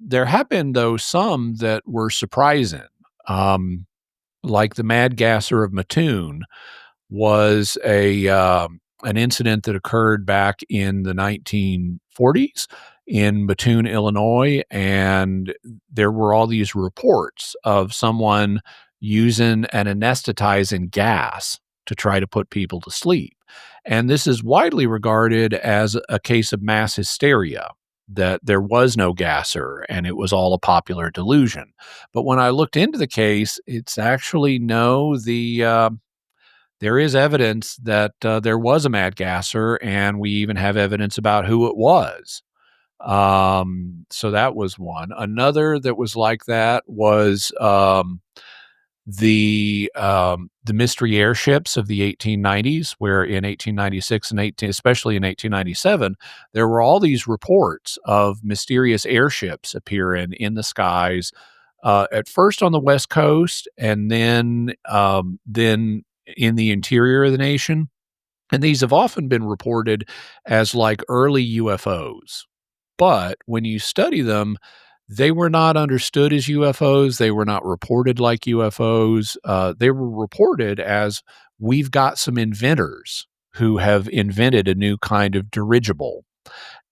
There have been, though, some that were surprising, um, like the Mad Gasser of Mattoon was an incident that occurred back in the 1940s in Mattoon, Illinois, and there were all these reports of someone using an anesthetizing gas to try to put people to sleep. And this is widely regarded as a case of mass hysteria, that there was no gasser and it was all a popular delusion. But when I looked into the case, it's actually no, there is evidence that there was a mad gasser, and we even have evidence about who it was. So that was one. Another that was like that was the mystery airships of the 1890s, where in 1896 and especially in 1897, there were all these reports of mysterious airships appearing in the skies. At first on the West Coast, and then in the interior of the nation. And these have often been reported as like early UFOs. But when you study them, they were not understood as UFOs. They were not reported like UFOs. They were reported as we've got some inventors who have invented a new kind of dirigible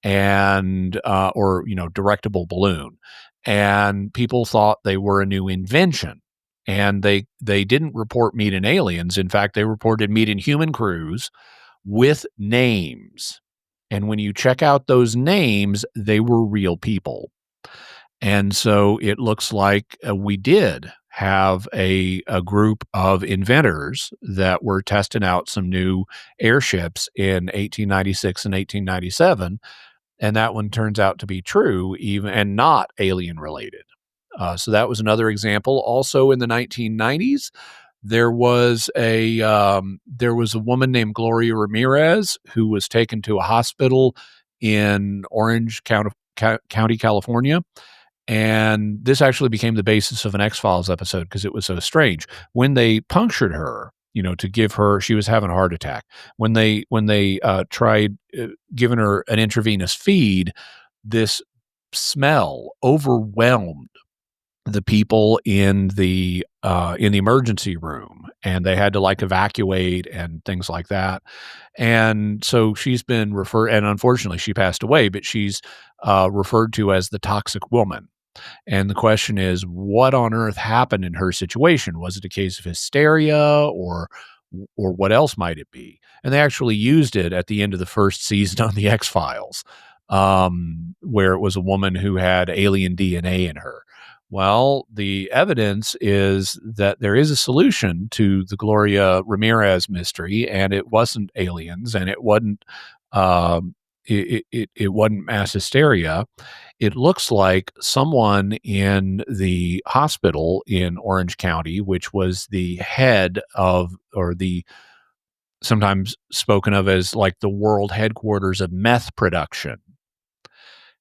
and or directable balloon, and people thought they were a new invention, and they didn't report meeting aliens. In fact, they reported meeting human crews with names, and when you check out those names, they were real people. And so it looks like we did have a group of inventors that were testing out some new airships in 1896 and 1897, and that one turns out to be true, even and not alien related. So that was another example. Also, in the 1990s, there was a woman named Gloria Ramirez who was taken to a hospital in County, California, and this actually became the basis of an X-Files episode because it was so strange. When they punctured her, to give her, she was having a heart attack. When they tried giving her an intravenous feed, this smell overwhelmed the people in the emergency room, and they had to like evacuate and things like that. And so she's been referred, and unfortunately she passed away, but she's referred to as the toxic woman. And the question is, what on earth happened in her situation? Was it a case of hysteria, or what else might it be? And they actually used it at the end of the first season on the X-Files, where it was a woman who had alien DNA in her. Well, the evidence is that there is a solution to the Gloria Ramirez mystery, and it wasn't aliens, and it wasn't it wasn't mass hysteria. It looks like someone in the hospital in Orange County, which was the head of, or the sometimes spoken of as like the world headquarters of meth production,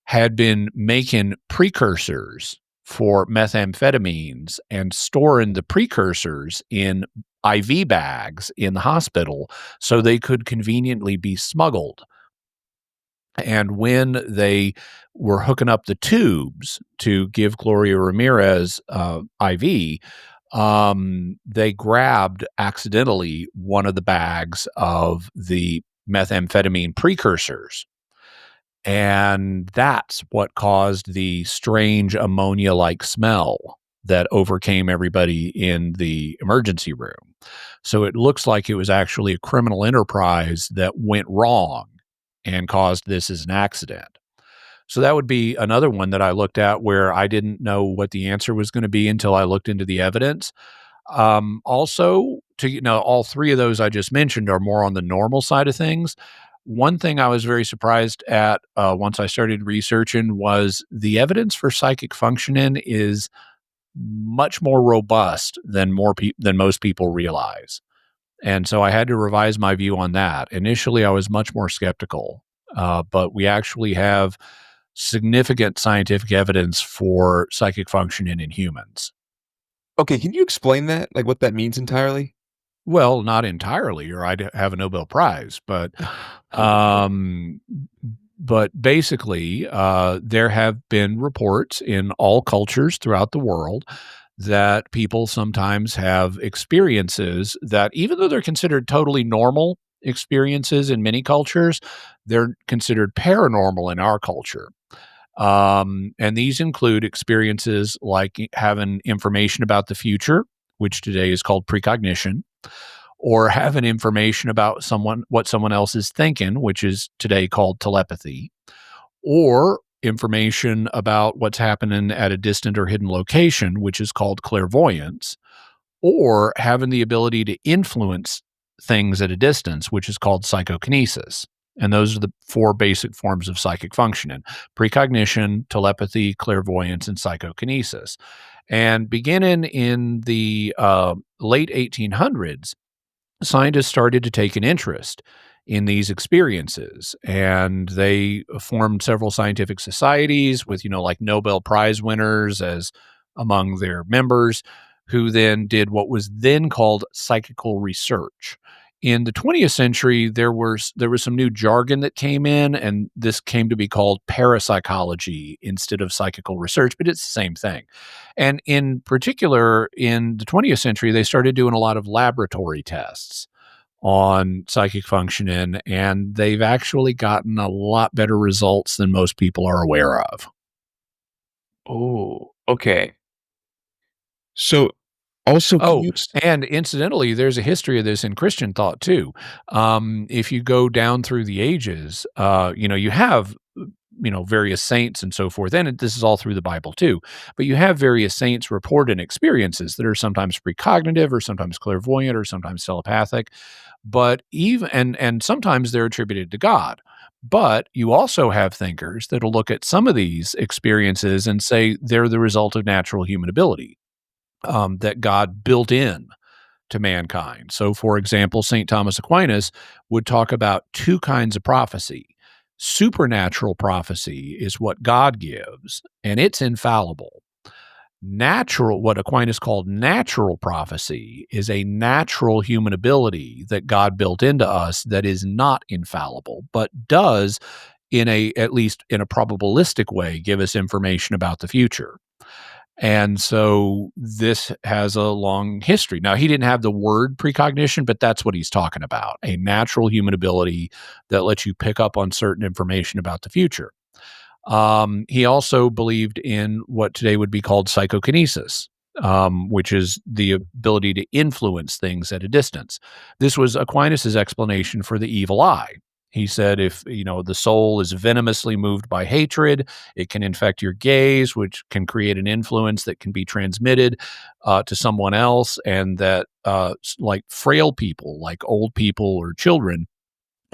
had been making precursors for methamphetamines and storing the precursors in IV bags in the hospital so they could conveniently be smuggled. And when they were hooking up the tubes to give Gloria Ramirez IV, they grabbed accidentally one of the bags of the methamphetamine precursors. And that's what caused the strange ammonia-like smell that overcame everybody in the emergency room. So it looks like it was actually a criminal enterprise that went wrong and caused this as an accident. So that would be another one that I looked at where I didn't know what the answer was going to be until I looked into the evidence. Also, all three of those I just mentioned are more on the normal side of things. One thing I was very surprised at once I started researching was the evidence for psychic functioning is much more robust than most people realize. And so I had to revise my view on that. Initially, I was much more skeptical, but we actually have significant scientific evidence for psychic functioning in humans. Okay, can you explain that? Like what that means entirely? Well, not entirely, or I'd have a Nobel Prize, but Okay. um, but basically, there have been reports in all cultures throughout the world that people sometimes have experiences that, even though they're considered totally normal experiences in many cultures, they're considered paranormal in our culture. And these include experiences like having information about the future, which today is called precognition, or having information about what someone else is thinking, which is today called telepathy, or information about what's happening at a distant or hidden location, which is called clairvoyance, or having the ability to influence things at a distance, which is called psychokinesis. And those are the four basic forms of psychic functioning: precognition, telepathy, clairvoyance, and psychokinesis. And beginning in the late 1800s, scientists started to take an interest in these experiences, and they formed several scientific societies with, like Nobel Prize winners as among their members, who then did what was then called psychical research. In the 20th century, there was some new jargon that came in, and this came to be called parapsychology instead of psychical research, but it's the same thing. And in particular, in the 20th century, they started doing a lot of laboratory tests on psychic functioning, and they've actually gotten a lot better results than most people are aware of. Oh, okay. So, also, can Oh, you and incidentally, there's a history of this in Christian thought too. If you go down through the ages, you have various saints and so forth, and this is all through the Bible too. But you have various saints reporting experiences that are sometimes precognitive, or sometimes clairvoyant, or sometimes telepathic. But even and sometimes they're attributed to God. But you also have thinkers that'll look at some of these experiences and say they're the result of natural human ability, that God built in to mankind. So, for example, St. Thomas Aquinas would talk about two kinds of prophecy. Supernatural prophecy is what God gives, and it's infallible. Natural, what Aquinas called natural prophecy, is a natural human ability that God built into us that is not infallible, but does, at least in a probabilistic way, give us information about the future. And so this has a long history. Now, he didn't have the word precognition, but that's what he's talking about: a natural human ability that lets you pick up on certain information about the future. He also believed in what today would be called psychokinesis, which is the ability to influence things at a distance. This was Aquinas's explanation for the evil eye. He said, if the soul is venomously moved by hatred, it can infect your gaze, which can create an influence that can be transmitted to someone else, and that like frail people, like old people or children,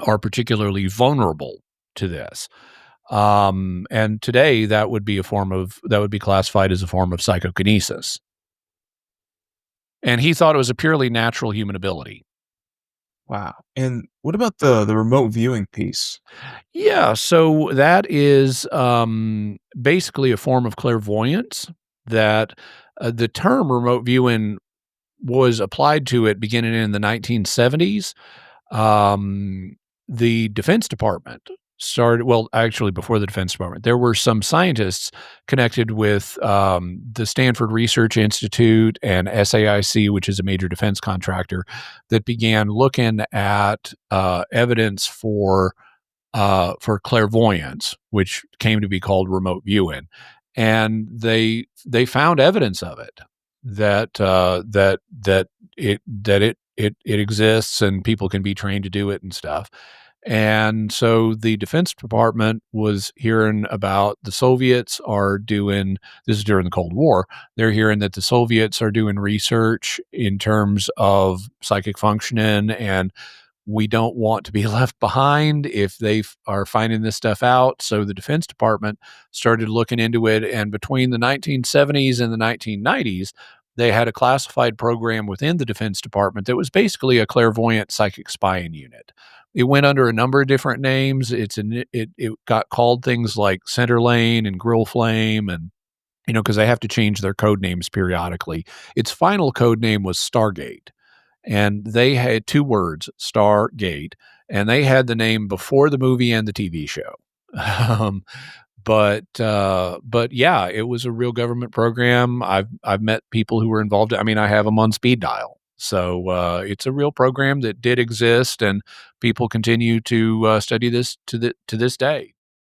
are particularly vulnerable to this. And today that would be classified as a form of psychokinesis. And he thought it was a purely natural human ability. wow. And what about the remote viewing piece? Yeah, so that is basically a form of clairvoyance that the term remote viewing was applied to it beginning in the 1970s. Um, the Defense Department started, well, actually, before the Defense Department, there were some scientists connected with the Stanford Research Institute and SAIC, which is a major defense contractor, that began looking at evidence for clairvoyance, which came to be called remote viewing, and they found evidence of it, that it exists, and people can be trained to do it and stuff. And so the Defense Department was hearing about the Soviets are doing this is during the Cold War. They're hearing that the Soviets are doing research in terms of psychic functioning, and we don't want to be left behind if are finding this stuff out. So the Defense Department started looking into it. And between the 1970s and the 1990s, they had a classified program within the Defense Department that was basically a clairvoyant psychic spying unit. It went under a number of different names. It got called things like Center Lane and Grill Flame, and because they have to change their code names periodically. Its final code name was Stargate, and they had two words, Stargate, and they had the name before the movie and the TV show. Um, but yeah, it was a real government program. I've met people who were involved. I mean, I have them on speed dial. So it's a real program that did exist, and people continue to study this to this day.